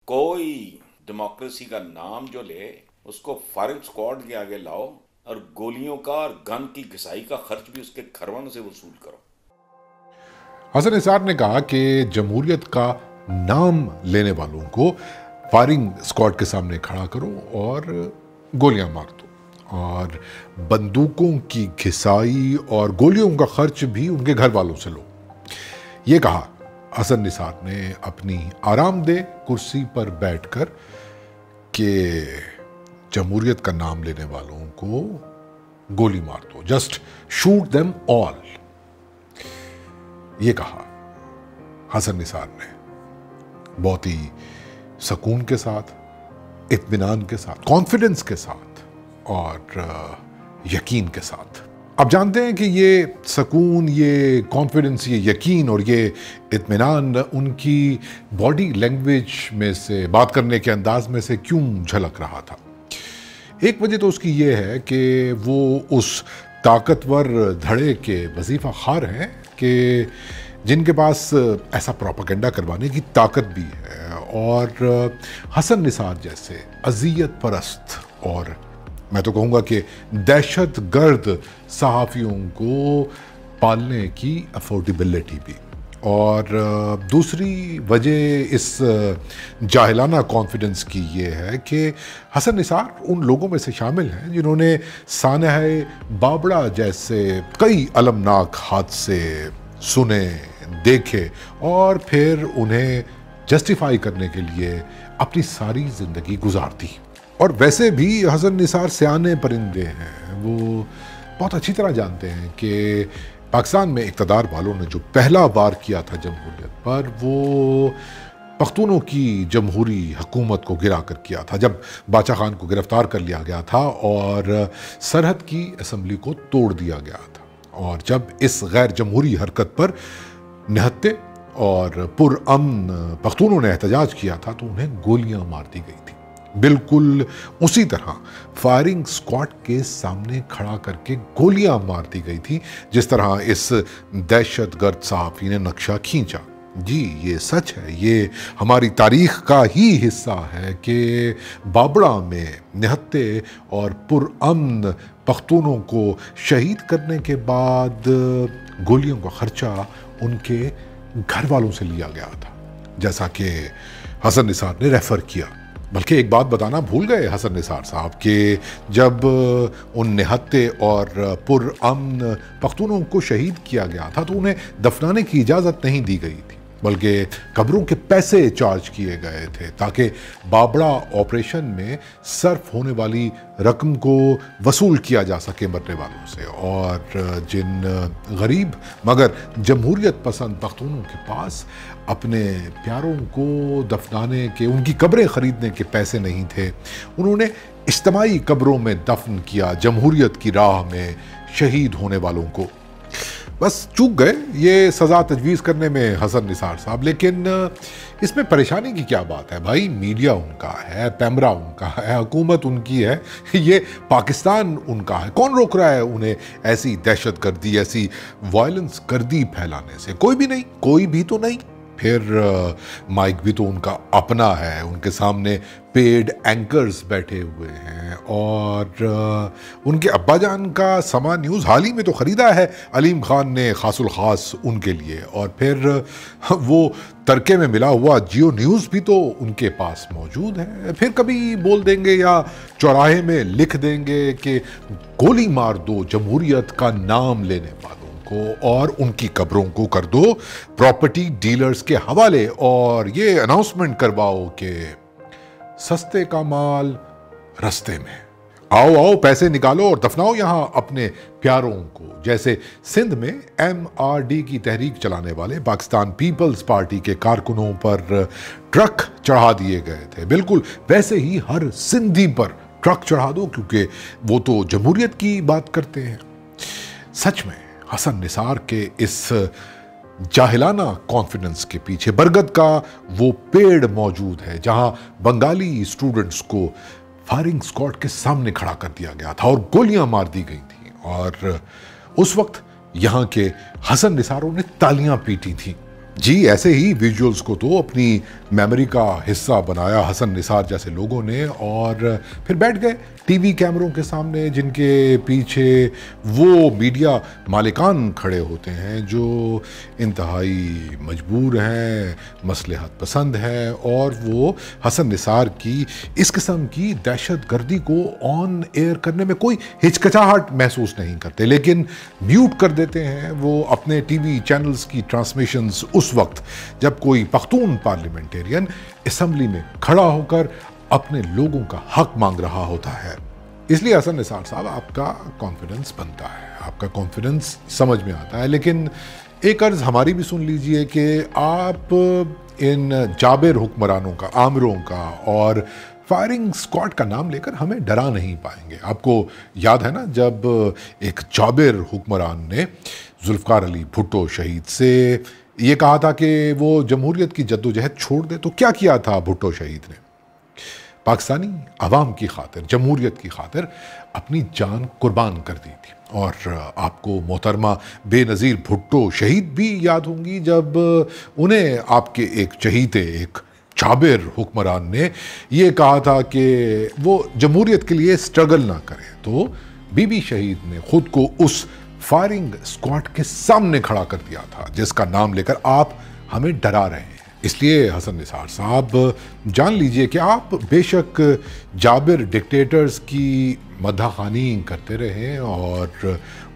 कोई डेमोक्रेसी का नाम जो ले उसको फायरिंग स्क्वाड के आगे लाओ और गोलियों का और गन की घिसाई का खर्च भी उसके घरवालों से वसूल करो। हसन निसार ने कहा कि जमहूरियत का नाम लेने वालों को फायरिंग स्क्वाड के सामने खड़ा करो और गोलियां मार दो, और बंदूकों की घिसाई और गोलियों का खर्च भी उनके घर वालों से लो। ये कहा हसन निसार ने अपनी आरामदेह कुर्सी पर बैठकर कि जमहूरियत का नाम लेने वालों को गोली मार दो, जस्ट शूट देम ऑल। ये कहा हसन निसार ने बहुत ही सुकून के साथ, इत्मीनान के साथ, कॉन्फिडेंस के साथ और यकीन के साथ। आप जानते हैं कि ये सुकून, ये कॉन्फिडेंस, ये यकीन और ये इत्मीनान उनकी बॉडी लैंग्वेज में से, बात करने के अंदाज में से क्यों झलक रहा था। एक वजह तो उसकी ये है कि वो उस ताकतवर धड़े के वजीफा खार हैं कि जिनके पास ऐसा प्रोपेगेंडा करवाने की ताकत भी है, और हसन निसार जैसे अजियत परस्त और मैं तो कहूँगा कि दहशत गर्द सहाफ़ियों को पालने की अफोर्डेबिलिटी भी। और दूसरी वजह इस जाहिलाना कॉन्फिडेंस की ये है कि हसन निसार उन लोगों में से शामिल हैं जिन्होंने सानहे बाबड़ा जैसे कई अलमनाक हादसे सुने, देखे और फिर उन्हें जस्टिफाई करने के लिए अपनी सारी ज़िंदगी गुजार दी। और वैसे भी हसन निसार सियाने परिंदे हैं, वो बहुत अच्छी तरह जानते हैं कि पाकिस्तान में इक़्तिदार वालों ने जो पहला वार किया था जमहूरियत पर, वो पख्तूनों की जमहूरी हुकूमत को गिरा कर किया था, जब बादशाह खान को गिरफ्तार कर लिया गया था और सरहद की असम्बली को तोड़ दिया गया था, और जब इस गैर जमहूरी हरकत पर निहत्ते और पुरअमन पख्तूनों ने एहतजाज किया था तो उन्हें गोलियां मार दी गई थी। बिल्कुल उसी तरह फायरिंग स्क्वाड के सामने खड़ा करके गोलियां मार दी गई थी जिस तरह इस दहशतगर्द सहाफ़ी ने नक्शा खींचा। जी ये सच है, ये हमारी तारीख का ही हिस्सा है कि बाबड़ा में निहत्ते और पुरअमन पख्तूनों को शहीद करने के बाद गोलियों का खर्चा उनके घर वालों से लिया गया था, जैसा कि हसन निसार ने रेफर किया। बल्कि एक बात बताना भूल गए हसन निसार साहब कि जब उन निहत्ते और पुरअमन पख्तूनों को शहीद किया गया था तो उन्हें दफनाने की इजाज़त नहीं दी गई थी, बल्कि कब्रों के पैसे चार्ज किए गए थे ताकि बाबड़ा ऑपरेशन में सर्फ होने वाली रकम को वसूल किया जा सके मरने वालों से। और जिन गरीब मगर जमहूरियत पसंद पख्तूनों के पास अपने प्यारों को दफनाने के, उनकी कब्रें ख़रीदने के पैसे नहीं थे, उन्होंने इज्तिमाई कब्रों में दफन किया जमहूरियत की राह में शहीद होने वालों को। बस चूक गए ये सज़ा तजवीज़ करने में हसन निसार साहब, लेकिन इसमें परेशानी की क्या बात है भाई। मीडिया उनका है, पैमरा उनका है, हुकूमत उनकी है, ये पाकिस्तान उनका है। कौन रोक रहा है उन्हें ऐसी दहशत गर्दी, ऐसी वायलेंस गर्दी फैलाने से? कोई भी नहीं, कोई भी तो नहीं। फिर माइक भी तो उनका अपना है, उनके सामने पेड एंकर्स बैठे हुए हैं, और उनके अब्बाजान का समा न्यूज़ हाल ही में तो ख़रीदा है अलीम खान ने खासुल खास उनके लिए, और फिर वो तरके में मिला हुआ जियो न्यूज़ भी तो उनके पास मौजूद है। फिर कभी बोल देंगे या चौराहे में लिख देंगे कि गोली मार दो जमहूरियत का नाम लेने वालों को और उनकी कब्रों को कर दो प्रॉपर्टी डीलर्स के हवाले, और ये अनाउंसमेंट करवाओ कि सस्ते का माल रस्ते में, आओ आओ पैसे निकालो और दफनाओ यहाँ अपने प्यारों को। जैसे सिंध में MRD की तहरीक चलाने वाले पाकिस्तान पीपल्स पार्टी के कारकुनों पर ट्रक चढ़ा दिए गए थे, बिल्कुल वैसे ही हर सिंधी पर ट्रक चढ़ा दो, क्योंकि वो तो जमहूरियत की बात करते हैं। सच में हसन निसार के इस जाहिलाना कॉन्फिडेंस के पीछे बरगद का वो पेड़ मौजूद है जहां बंगाली स्टूडेंट्स को फायरिंग स्क्वाड के सामने खड़ा कर दिया गया था और गोलियां मार दी गई थी, और उस वक्त यहां के हसन निसारों ने तालियां पीटी थी। जी ऐसे ही विजुअल्स को तो अपनी میموری کا حصہ بنایا حسن نثار جیسے لوگوں نے، اور پھر بیٹھ گئے ٹی وی کیمروں کے سامنے جن کے پیچھے وہ میڈیا مالکان کھڑے ہوتے ہیں جو انتہائی مجبور ہیں، مصلحت پسند ہیں، اور وہ حسن نثار کی اس قسم کی دہشت گردی کو آن ایئر کرنے میں کوئی ہچکچاہٹ محسوس نہیں کرتے، لیکن میوٹ کر دیتے ہیں وہ اپنے ٹی وی چینلز کی ٹرانسمیشنز اس وقت جب کوئی پختون پارلیمنٹیرین اسمبلی میں کھڑا ہو کر اپنے لوگوں کا حق مانگ رہا ہوتا ہے۔ اس لیے حسن نثار صاحب آپ کا کانفیڈنس بنتا ہے، آپ کا کانفیڈنس سمجھ میں آتا ہے، لیکن ایک عرض ہماری بھی سن لیجئے کہ آپ ان جابر حکمرانوں کا، آمروں کا اور فائرنگ اسکواڈ کا نام لے کر ہمیں ڈرا نہیں پائیں گے۔ آپ کو یاد ہے نا جب ایک جابر حکمران نے ذوالفقار علی بھٹو شہید سے یہ کہا تھا کہ وہ جمہوریت کی جدوجہد چھوڑ دے، تو کیا کیا تھا بھٹو شہید نے؟ پاکستانی عوام کی خاطر، جمہوریت کی خاطر اپنی جان قربان کر دی تھی۔ اور آپ کو محترمہ بے نظیر بھٹو شہید بھی یاد ہوں گی جب انہیں آپ کے ایک چہیتے، ایک جابر حکمران نے یہ کہا تھا کہ وہ جمہوریت کے لیے سٹرگل نہ کریں، تو بی بی شہید نے خود کو اس فائرنگ اسکواڈ کے سامنے کھڑا کر دیا تھا جس کا نام لے کر آپ ہمیں ڈرا رہے ہیں۔ اس لیے حسن نثار صاحب جان لیجئے کہ آپ بے شک جابر ڈکٹیٹرز کی مدح خوانی کرتے رہے اور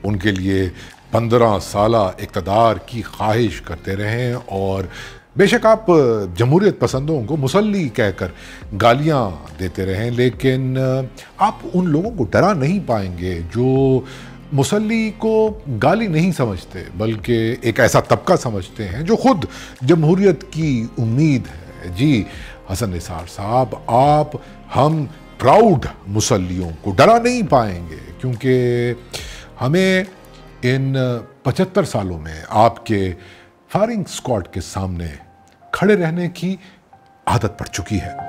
ان کے لیے 15 سالہ اقتدار کی خواہش کرتے رہیں، اور بے شک آپ جمہوریت پسندوں کو مسلی کہہ کر گالیاں دیتے رہیں، لیکن آپ ان لوگوں کو ڈرا نہیں پائیں گے جو مسلی کو گالی نہیں سمجھتے بلکہ ایک ایسا طبقہ سمجھتے ہیں جو خود جمہوریت کی امید ہے۔ جی حسن نثار صاحب، آپ ہم پراؤڈ مسلیوں کو ڈرا نہیں پائیں گے، کیونکہ ہمیں ان 75 سالوں میں آپ کے فائرنگ اسکواڈ کے سامنے کھڑے رہنے کی عادت پڑ چکی ہے۔